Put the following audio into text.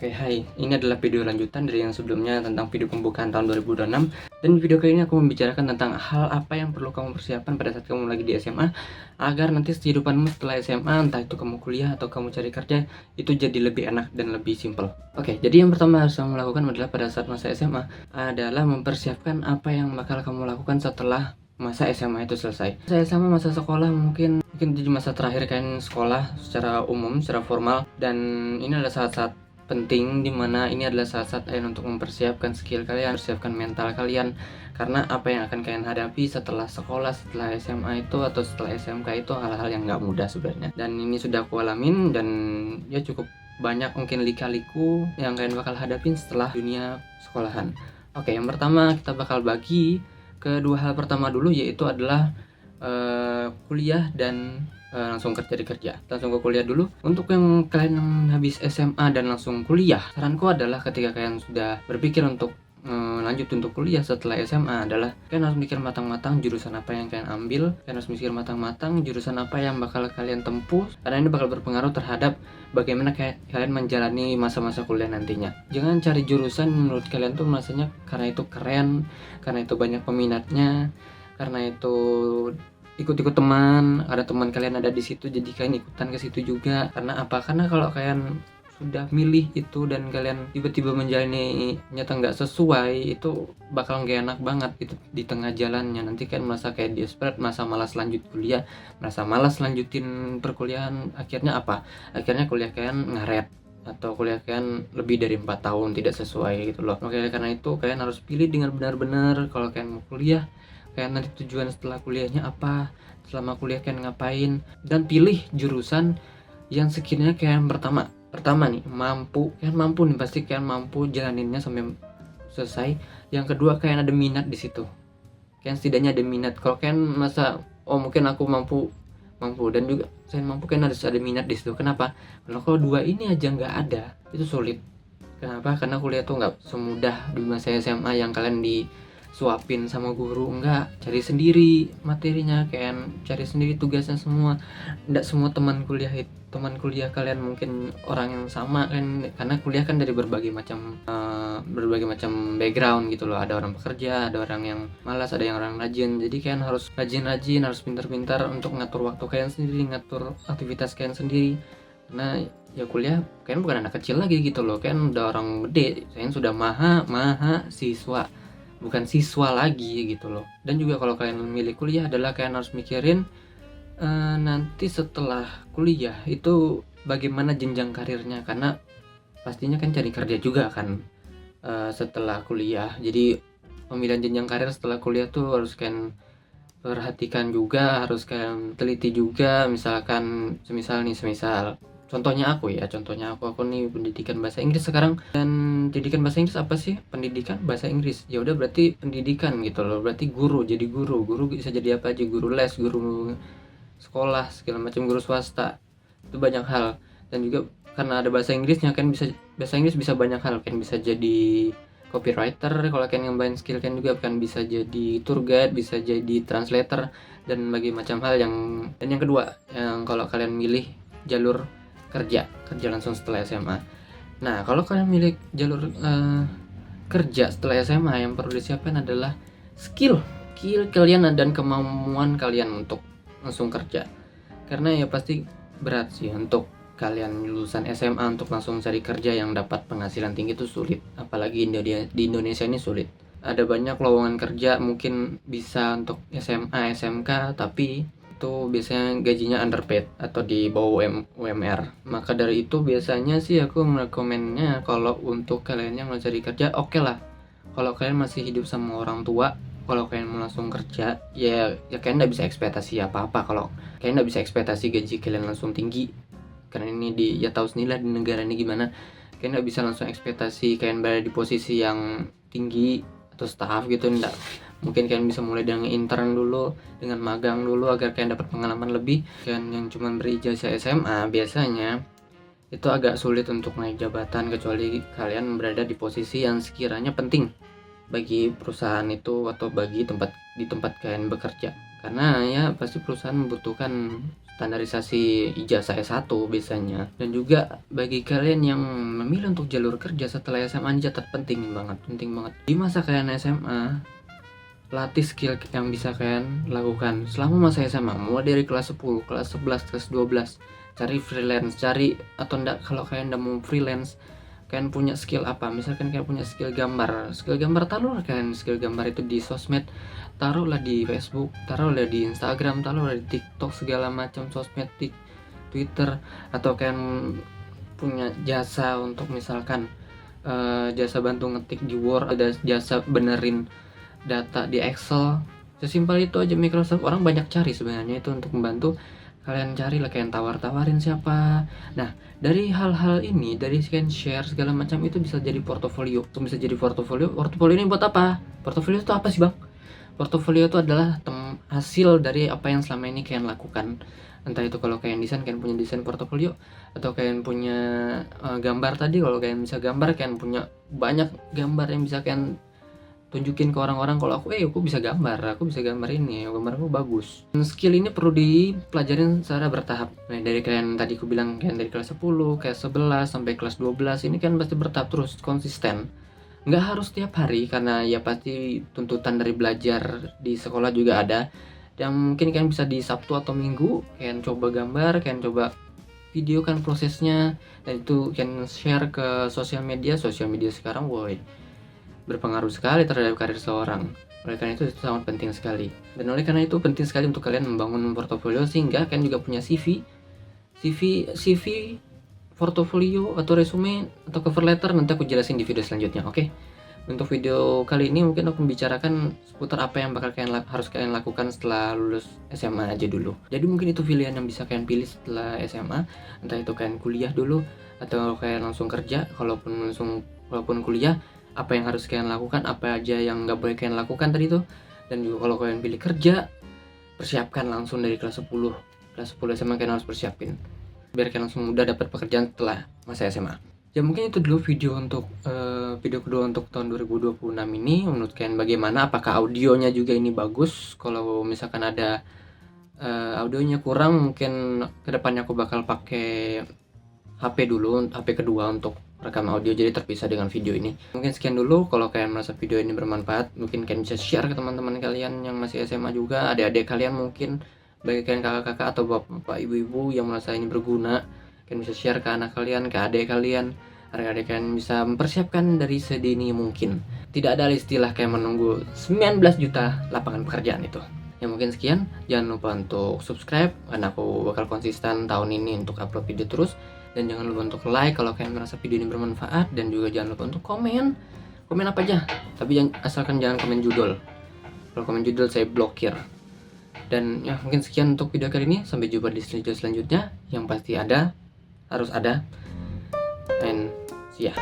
Oke, hai. Ini adalah video lanjutan dari yang sebelumnya tentang video pembukaan tahun 2026. Dan video kali ini aku membicarakan tentang hal apa yang perlu kamu persiapkan pada saat kamu lagi di SMA agar nanti kehidupanmu setelah SMA, entah itu kamu kuliah atau kamu cari kerja, itu jadi lebih enak dan lebih simpel. Oke, jadi yang pertama harus kamu lakukan adalah pada saat masa SMA adalah mempersiapkan apa yang bakal kamu lakukan setelah masa SMA itu selesai. Saya sama masa sekolah mungkin di masa terakhir kalian sekolah secara umum, secara formal, dan ini adalah saat-saat penting dimana ini adalah saat-saat kalian untuk mempersiapkan skill kalian, persiapkan mental kalian, karena apa yang akan kalian hadapi setelah sekolah, setelah SMA itu atau setelah SMK itu hal-hal yang nggak mudah sebenarnya. Dan ini sudah aku alamin dan ya cukup banyak mungkin lika-liku yang kalian bakal hadapin setelah dunia sekolahan. Oke, yang pertama kita bakal bagi ke dua hal pertama dulu, yaitu adalah kuliah dan langsung kerja. Langsung ke kuliah dulu. Untuk yang kalian yang habis SMA dan langsung kuliah, saranku adalah ketika kalian sudah berpikir untuk lanjut untuk kuliah setelah SMA adalah kalian harus mikir matang-matang jurusan apa yang kalian ambil. Kalian harus mikir matang-matang jurusan apa yang bakal kalian tempuh, karena ini bakal berpengaruh terhadap bagaimana kalian menjalani masa-masa kuliah nantinya. Jangan cari jurusan menurut kalian tuh masanya karena itu keren, karena itu banyak peminatnya, karena itu ikut-ikut teman, ada teman kalian ada di situ jadi kalian ikutan ke situ juga. Karena apa? Karena kalau kalian sudah milih itu dan kalian tiba-tiba menjalani nyata nggak sesuai, itu bakal nggak enak banget itu di tengah jalannya. Nanti kalian merasa kayak desperate, merasa malas lanjut kuliah, merasa malas lanjutin perkuliahan. Akhirnya apa? Akhirnya kuliah kalian ngaret atau kuliah kalian lebih dari 4 tahun tidak sesuai gitu loh. Oke, karena itu kalian harus pilih dengan benar-benar kalau kalian mau kuliah, kayak nanti tujuan setelah kuliahnya apa, selama kuliah kalian ngapain, dan pilih jurusan yang sekiranya kalian pertama nih kalian mampu nih, pasti kalian mampu jalaninnya sampai selesai. Yang kedua, kalian ada minat di situ, kalian setidaknya ada minat. Kalau kalian masa mungkin aku mampu dan juga saya mampu, kalian harus ada minat di situ. Kenapa? Karena kalau dua ini aja nggak ada, itu sulit. Kenapa? Karena kuliah tuh nggak semudah di masa SMA yang kalian disuapin sama guru. Enggak, cari sendiri materinya, kalian cari sendiri tugasnya semua. Enggak semua teman kuliah kalian mungkin orang yang sama kan, karena kuliah kan dari berbagai macam background gitu loh. Ada orang pekerja, ada orang yang malas, ada yang orang rajin. Jadi kalian harus rajin, harus pintar-pintar untuk ngatur waktu kalian sendiri, ngatur aktivitas kalian sendiri. Karena ya kuliah kalian bukan anak kecil lagi gitu loh, kalian udah orang gede, kalian sudah maha siswa, bukan siswa lagi gitu loh. Dan juga kalau kalian memilih kuliah adalah kalian harus mikirin nanti setelah kuliah itu bagaimana jenjang karirnya, karena pastinya kan cari kerja juga kan setelah kuliah. Jadi pemilihan jenjang karir setelah kuliah tuh harus kalian perhatikan juga, harus kalian teliti juga. Misalkan semisal contohnya aku nih pendidikan bahasa Inggris sekarang. Dan pendidikan bahasa Inggris apa sih? Pendidikan bahasa Inggris. Ya udah, berarti pendidikan gitu loh. Berarti guru bisa jadi apa aja, guru les, guru sekolah segala macam, guru swasta. Itu banyak hal. Dan juga karena ada bahasa Inggrisnya, kan bahasa Inggris bisa banyak hal. Kan bisa jadi copywriter kalau kalian ngembain skill, kan juga kan bisa jadi tour guide, bisa jadi translator, dan berbagai macam hal dan yang kedua, yang kalau kalian milih jalur kerja langsung setelah SMA. Nah, kalau kalian milih jalur kerja setelah SMA, yang perlu disiapkan adalah skill kalian dan kemampuan kalian untuk langsung kerja. Karena ya pasti berat sih untuk kalian lulusan SMA untuk langsung cari kerja yang dapat penghasilan tinggi itu sulit. Apalagi di Indonesia ini sulit. Ada banyak lowongan kerja mungkin bisa untuk SMA, SMK, tapi itu biasanya gajinya underpaid atau di bawah UMR. Maka dari itu biasanya sih aku merekomennya kalau untuk kalian yang mau cari kerja, oke lah. Kalau kalian masih hidup sama orang tua, kalau kalian mau langsung kerja, ya kalian nggak bisa ekspektasi apa-apa. Kalau kalian nggak bisa ekspektasi gaji kalian langsung tinggi, karena ini ya tahu sendiri lah di negara ini gimana. Kalian nggak bisa langsung ekspektasi kalian berada di posisi yang tinggi atau staff gitu, enggak. Mungkin kalian bisa mulai dengan intern dulu, dengan magang dulu agar kalian dapat pengalaman lebih. Kalian yang cuma berijazah SMA biasanya itu agak sulit untuk naik jabatan, kecuali kalian berada di posisi yang sekiranya penting bagi perusahaan itu atau bagi tempat kalian bekerja. Karena ya pasti perusahaan membutuhkan standarisasi ijazah S1 biasanya. Dan juga bagi kalian yang memilih untuk jalur kerja setelah SMA ini catat penting banget. Di masa kalian SMA, latih skill yang bisa kalian lakukan selama masa SMA, mulai dari kelas 10, kelas 11, kelas 12. Cari freelance, atau enggak, kalau kalian udah mau freelance, kalian punya skill apa? Misalkan kalian punya skill gambar, taruhlah kalian skill gambar itu di sosmed, taruhlah di Facebook, taruhlah di Instagram, taruhlah di TikTok, segala macam sosmed, di Twitter. Atau kalian punya jasa untuk misalkan jasa bantu ngetik di Word, ada jasa benerin data di Excel, sesimpel itu aja. Microsoft orang banyak cari sebenarnya itu untuk membantu kalian. Carilah, kalian tawarin siapa. Nah, dari hal-hal ini, dari scan share segala macam itu bisa jadi portofolio. Portofolio ini buat apa? Portofolio itu apa sih, Bang? Portofolio itu adalah hasil dari apa yang selama ini kalian lakukan. Entah itu kalau kalian desain, kalian punya desain portofolio, atau kalian punya gambar tadi. Kalau kalian bisa gambar, kalian punya banyak gambar yang bisa kalian tunjukin ke orang-orang kalau aku bisa gambar ini, gambar aku bagus. Skill ini perlu dipelajarin secara bertahap. Nah, dari kalian tadi aku bilang, kalian dari kelas 10, kelas 11 sampai kelas 12 ini kan pasti bertahap terus, konsisten. Nggak harus tiap hari, karena ya pasti tuntutan dari belajar di sekolah juga ada. Yang mungkin kalian bisa di Sabtu atau Minggu kalian coba gambar, kalian coba videokan prosesnya, dan itu kalian share ke sosial media sekarang berpengaruh sekali terhadap karir seorang. Oleh karena itu sangat penting sekali. Dan oleh karena itu penting sekali untuk kalian membangun portofolio, sehingga kalian juga punya CV, portofolio atau resume atau cover letter. Nanti aku jelasin di video selanjutnya, oke? Untuk video kali ini mungkin aku membicarakan seputar apa yang bakal harus kalian lakukan setelah lulus SMA aja dulu. Jadi mungkin itu pilihan yang bisa kalian pilih setelah SMA. Entah itu kalian kuliah dulu atau kalian langsung kerja. Walaupun kuliah, apa yang harus kalian lakukan, apa aja yang nggak boleh kalian lakukan tadi tuh. Dan juga kalau kalian pilih kerja, persiapkan langsung dari kelas 10 SMA kalian harus persiapin biar kalian langsung mudah dapat pekerjaan setelah masa SMA. Ya mungkin itu dulu video kedua untuk tahun 2026 ini. Menurut kalian bagaimana? Apakah audionya juga ini bagus? Kalau misalkan ada audionya kurang, mungkin kedepannya aku bakal pakai HP kedua untuk rekam audio, jadi terpisah dengan video ini. Mungkin sekian dulu. Kalau kalian merasa video ini bermanfaat, mungkin kalian bisa share ke teman-teman kalian yang masih SMA juga, adik-adik kalian mungkin, bagi kalian kakak-kakak atau bapak ibu-ibu yang merasa ini berguna. Kalian bisa share ke anak kalian, ke adik kalian, agar adik kalian bisa mempersiapkan dari sedini mungkin. Tidak ada istilah kayak menunggu 19 juta lapangan pekerjaan itu. Ya mungkin sekian. Jangan lupa untuk subscribe, karena aku bakal konsisten tahun ini untuk upload video terus. Dan jangan lupa untuk like kalau kalian merasa video ini bermanfaat. Dan juga jangan lupa untuk komen apa aja, tapi asalkan jangan komen judul. Kalau komen judul saya blokir. Dan ya mungkin sekian untuk video kali ini. Sampai jumpa di video selanjutnya. Yang pasti harus ada, and see ya.